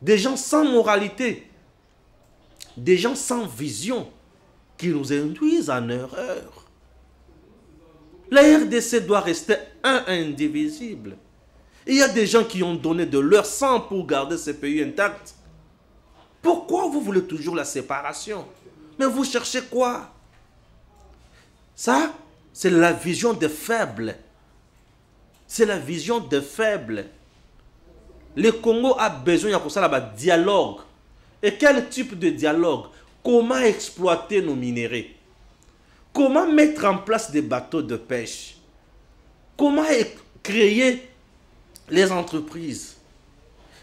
des gens sans moralité, des gens sans vision qui nous induisent en erreur. La RDC doit rester indivisible. Il y a des gens qui ont donné de leur sang pour garder ce pays intact. Pourquoi vous voulez toujours la séparation? Mais vous cherchez quoi? Ça, c'est la vision des faibles. C'est la vision des faibles. Le Congo a besoin de dialogue. Et quel type de dialogue? Comment exploiter nos minéraux? Comment mettre en place des bateaux de pêche? Comment créer les entreprises?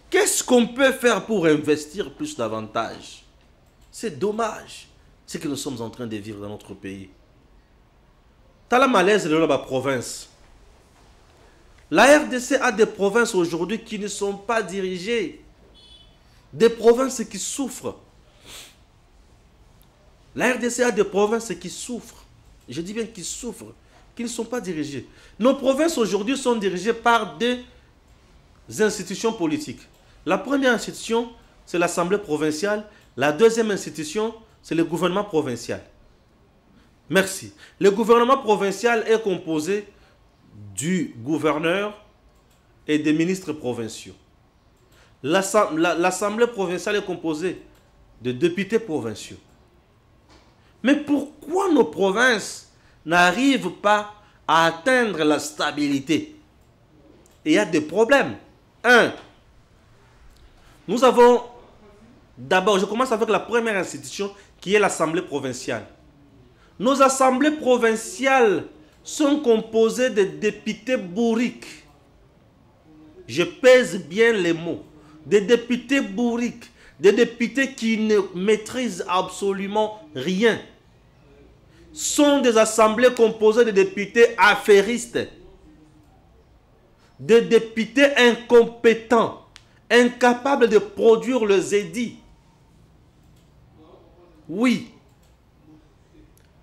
Qu'est-ce qu'on peut faire pour investir plus davantage? C'est dommage ce que nous sommes en train de vivre dans notre pays. T'as la malaise de la province. La RDC a des provinces aujourd'hui qui ne sont pas dirigées. Des provinces qui souffrent. La RDC a des provinces qui souffrent. Je dis bien qui souffrent, qui ne sont pas dirigées. Nos provinces aujourd'hui sont dirigées par des institutions politiques. La première institution, c'est l'Assemblée provinciale. La deuxième institution, c'est le gouvernement provincial. Merci. Le gouvernement provincial est composé du gouverneur et des ministres provinciaux. L'Assemblée provinciale est composée de députés provinciaux. Mais pourquoi nos provinces n'arrivent pas à atteindre la stabilité? Et il y a des problèmes. Un, nous avons d'abord, je commence avec la première institution qui est l'Assemblée provinciale. Nos assemblées provinciales sont composées de députés bourriques. Je pèse bien les mots. Des députés bourriques. Des députés qui ne maîtrisent absolument rien. Sont des assemblées composées de députés affairistes. Des députés incompétents. Incapables de produire les édits. Oui.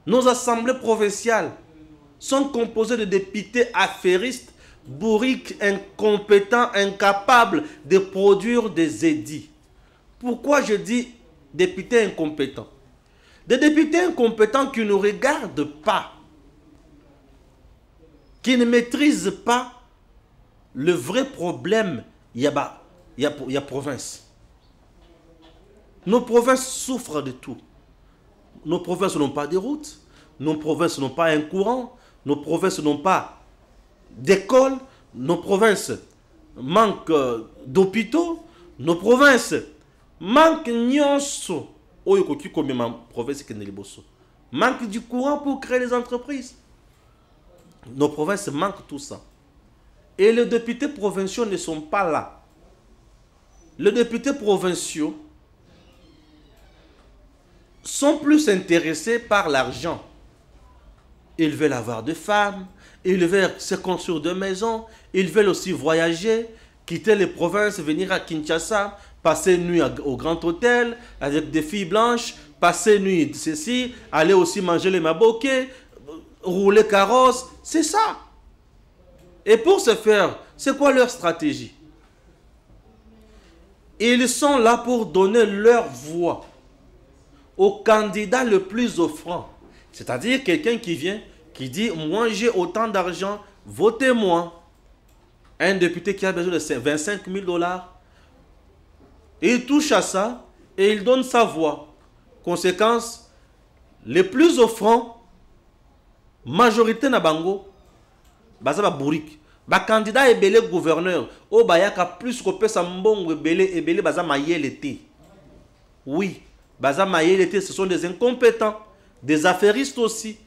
Nos assemblées provinciales sont composées de députés affairistes, bourriques, incompétents, incapables de produire des édits. Pourquoi je dis députés incompétents? Des députés incompétents qui ne regardent pas, qui ne maîtrisent pas le vrai problème. Il y a province. Nos provinces souffrent de tout. Nos provinces n'ont pas de routes, nos provinces n'ont pas un courant, nos provinces n'ont pas d'école, nos provinces manquent d'hôpitaux, nos provinces manquent nyonso. Manque du courant pour créer des entreprises. Nos provinces manquent tout ça. Et les députés provinciaux ne sont pas là. Les députés provinciaux sont plus intéressés par l'argent. Ils veulent avoir des femmes, ils veulent se construire des maisons, ils veulent aussi voyager, quitter les provinces, venir à Kinshasa, passer une nuit au grand hôtel avec des filles blanches, passer une nuit ceci, aller aussi manger les maboké, rouler carrosse, c'est ça. Et pour ce faire, c'est quoi leur stratégie? Ils sont là pour donner leur voix au candidat le plus offrant. C'est-à-dire quelqu'un qui vient, qui dit, moi j'ai autant d'argent, votez-moi. Un député qui a besoin de 25 000 $, il touche à ça et il donne sa voix. Conséquence, les plus offrants, majorité na bango, baza ba bourrik. Ba candidat ebele gouverneur, o bayaka plus ko pesa mbongo ebele baza mayele te. Oui, baza mayele te, ce sont des incompétents, des affairistes aussi.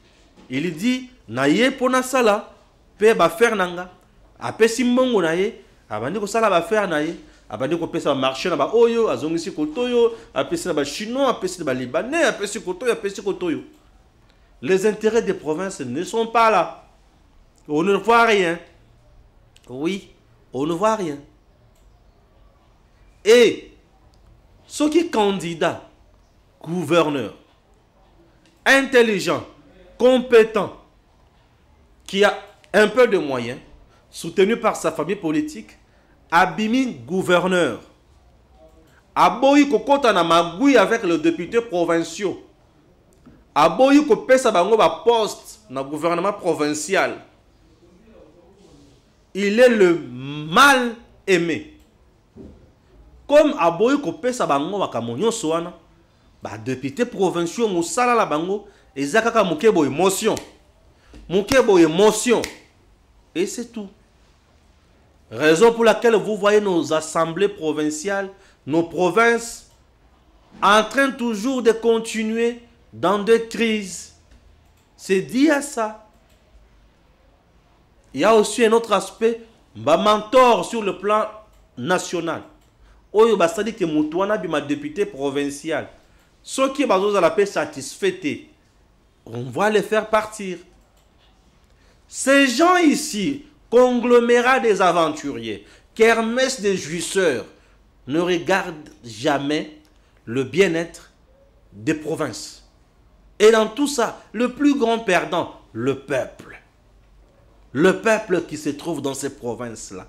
Il dit, naye pona sala, pe ba faire nanga, apesi mbongo naye, abandi ko sala ba faire naye. Abandi ko pesa marché na ba oyo, azongisi kotoyo, apesi na ba chinois, apesi na ba libanais, apesi kotoyo, apesi kotoyo. Les intérêts des provinces ne sont pas là. On ne voit rien. Oui, on ne voit rien. Et ceux qui candidats, gouverneurs, intelligents, compétents, qui a un peu de moyens, soutenu par sa famille politique, abimi gouverneur. Aboyi kokota na magui avec le député provinciaux. Aboyi ko pesa bango ba poste na gouvernement provincial. Il est le mal aimé. Comme aboyi ko pesa bango ba kamonyo soana, ba député provinciaux musala la bango ezaka mukebo émotion. Mukebo émotion. Et c'est tout. Raison pour laquelle vous voyez nos assemblées provinciales, nos provinces, en train toujours de continuer dans des crises. C'est dit à ça. Il y a aussi un autre aspect, ma mentor sur le plan national. Oyo basadi ke mutuana bima député provincial. Ceux qui sont à la paix satisfaits, on va les faire partir. Ces gens ici, conglomérat des aventuriers, kermesse des jouisseurs, ne regardent jamais le bien-être des provinces. Et dans tout ça, le plus grand perdant, le peuple. Le peuple qui se trouve dans ces provinces-là.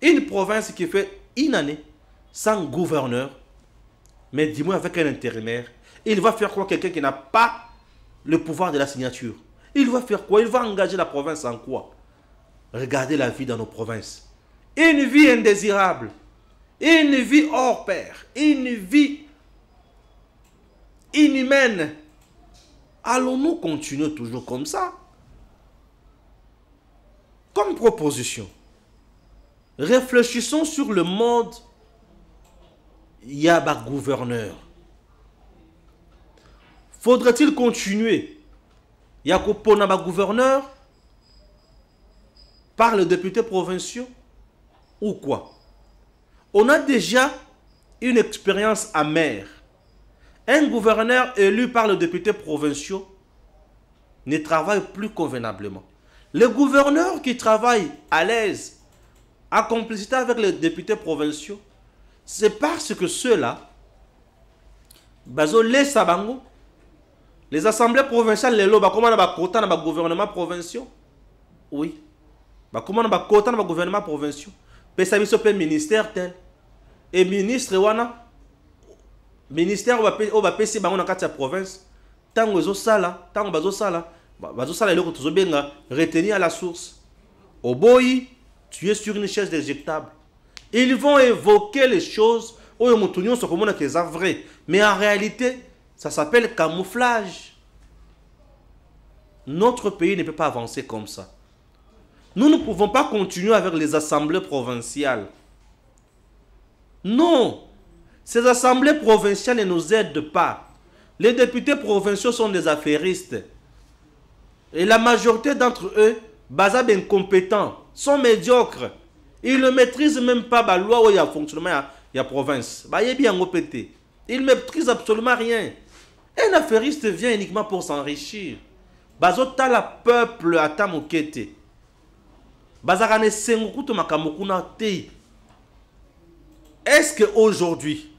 Une province qui fait une année sans gouverneur, mais dis-moi avec un intérimaire, il va faire quoi quelqu'un qui n'a pas le pouvoir de la signature? Il va faire quoi? Il va engager la province en quoi? Regardez la vie dans nos provinces. Une vie indésirable. Une vie hors pair. Une vie inhumaine. Allons-nous continuer toujours comme ça? Comme proposition, réfléchissons sur le mode Yaba gouverneur. Faudrait-il continuer Yakopona gouverneur par le député provinciaux ou quoi? On a déjà une expérience amère. Un gouverneur élu par le député provinciaux ne travaille plus convenablement. Les gouverneurs qui travaillent à l'aise, en complicité avec les députés provinciaux, c'est parce que ceux-là, les sabango, les assemblées provinciales, les lois, comment on a quota dans le gouvernement provincial? Oui. Comment on a quota dans le gouvernement provincial? Pesa biso pe ministère tel. Et ministre wana, ministère ou va pesi bango na kati ya province. Tango ezo sala, tango bazo sala, eloko tozo benga retenir à la source. Oboyi, tu es sur une chaise déjectable. Ils vont évoquer les choses où ils sont comme vrai. Mais en réalité, ça s'appelle camouflage. Notre pays ne peut pas avancer comme ça. Nous ne pouvons pas continuer avec les assemblées provinciales. Non. Ces assemblées provinciales ne nous aident pas. Les députés provinciaux sont des affairistes. Et la majorité d'entre eux, basés incompétents, sont médiocres. Ils ne maîtrisent même pas la loi où il y a fonctionnement, il y a province. Ils ne maîtrisent absolument rien. Un affairiste vient uniquement pour s'enrichir. Bazota la peuple à tamokete. Bazarane sengokuto makamokuna tei. Est-ce qu'aujourd'hui,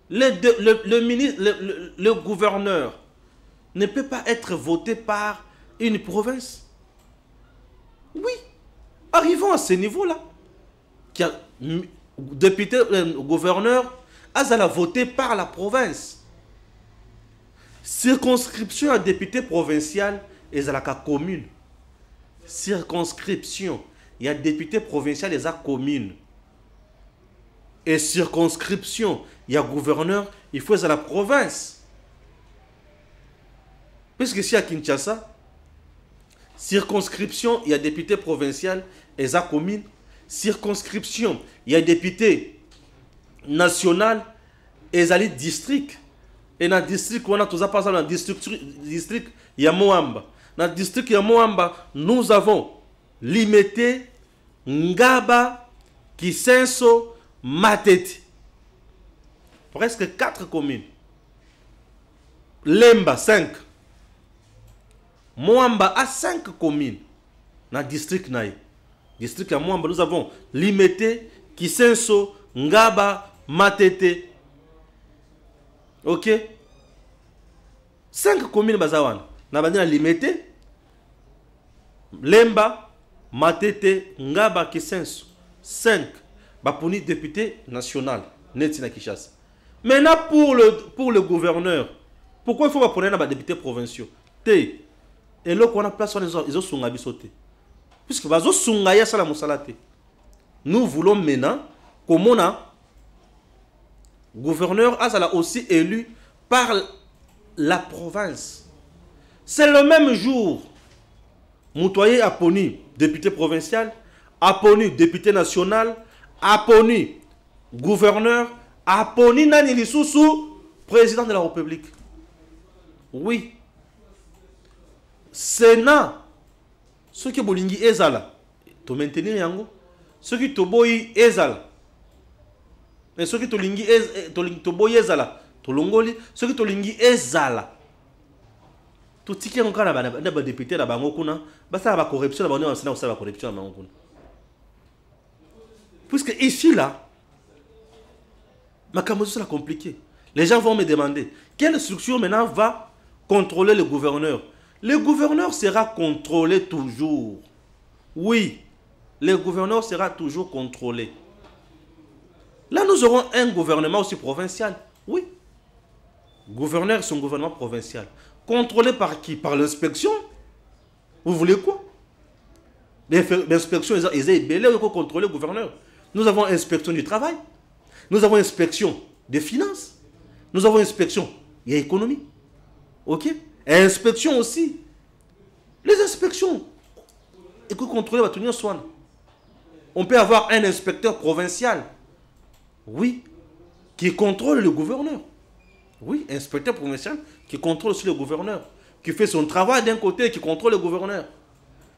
le gouverneur ne peut pas être voté par une province? Oui. Arrivons à ce niveau-là. qui a député, gouverneur, a voté par la province. Circonscription à député provincial et à la commune. Circonscription, il y a député provincial et à commune. Et circonscription, il y a gouverneur, il faut à la province. Puisque ici à Kinshasa, circonscription, il y a député provincial et à commune. Circonscription, il y a député national et à district. Et dans le district, on a tout ça, par exemple, dans le district, il y a Moamba. Dans le district, il y a Moamba, nous avons limité Ngaba, Kisenso, Matete. Presque 4 communes. Lemba, 5. Moamba a 5 communes. Dans le district, district à Moamba, nous avons limité Kisenso, Ngaba, Matete. Ok? 5 communes bazawan. Na bandina limité. Lemba, Matete, Ngaba, Kisenso. 5. Baponi député national. Netina Kishasa. Maintenant pour le gouverneur. Pourquoi il faut prendre des députés provinciaux? Et là qu'on a place sur les autres sungabi sauté. Puisque bazo sungaya sala musalate. Nous voulons maintenant comme on a gouverneur Azala aussi élu par la province. C'est le même jour. Moutoyer Aponi, député provincial, Aponi, député national, Aponi, gouverneur, Aponi Nani Lissousou, président de la République. Oui. Sénat, ceux qui bolingi ezala, to maintenir yango, ceux qui to boyi ezala. Mais ceux qui to lingi to boyi ezala, to longoli, ceux qui to lingi ezala. To tiki yango kana ba député la bango kuna, ba ça ba corruption la bango na ça ba corruption na bango kuna. Puisque ici là, ma camouflage c'est compliqué. Les gens vont me demander quelle structure maintenant va contrôler le gouverneur. Le gouverneur sera contrôlé toujours. Oui, le gouverneur sera toujours contrôlé. Là, nous aurons un gouvernement aussi provincial. Oui. Gouverneur, c'est un gouvernement provincial. Contrôlé par qui? Par l'inspection. Vous voulez quoi? L'inspection, ils ont belé pour contrôler le gouverneur. Nous avons inspection du travail. Nous avons inspection des finances. Nous avons inspection de l'économie. Ok? Et inspection aussi. Les inspections. Et que contrôler va tenir soin. On peut avoir un inspecteur provincial. Oui. Qui contrôle le gouverneur. Oui, inspecteur provincial qui contrôle aussi le gouverneur. Qui fait son travail d'un côté et qui contrôle le gouverneur.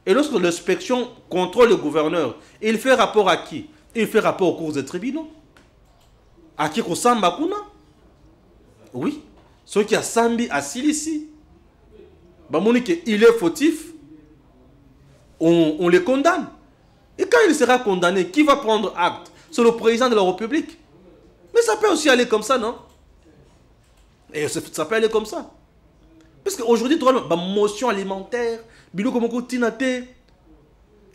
Et lorsque l'inspection contrôle le gouverneur, il fait rapport à qui? Il fait rapport aux cours des tribunaux. À qui Kosamba Kuna? Oui. Ceux qui a Sambi à Silici. Il est fautif. On les condamne. Et quand il sera condamné, qui va prendre acte? C'est le président de la République. Mais ça peut aussi aller comme ça, non? Et ça peut aller comme ça. Parce qu'aujourd'hui, la motion alimentaire,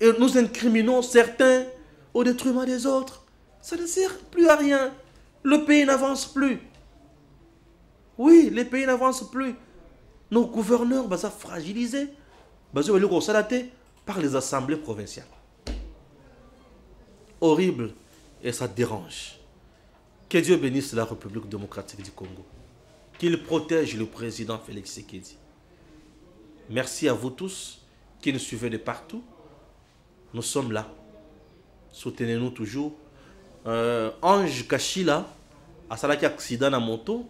et nous incriminons certains au détriment des autres. Ça ne sert plus à rien. Le pays n'avance plus. Oui, les pays n'avancent plus. Nos gouverneurs sont fragilisés par les assemblées provinciales. Horrible et ça dérange. Que Dieu bénisse la République démocratique du Congo. Qu'il protège le président Félix Tshisekedi. Merci à vous tous qui nous suivez de partout. Nous sommes là. Soutenez-nous toujours. Ange Kachila a salaki accident na moto.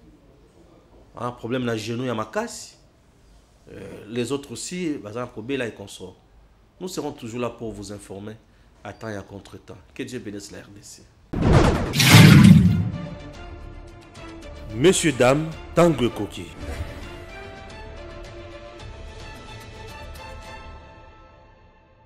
Un problème na genou ya makasi. Les autres aussi, Kobela et consorts. Nous serons toujours là pour vous informer à temps et à contre-temps. Que Dieu bénisse la RDC. Messieurs, dames, Tango Koki.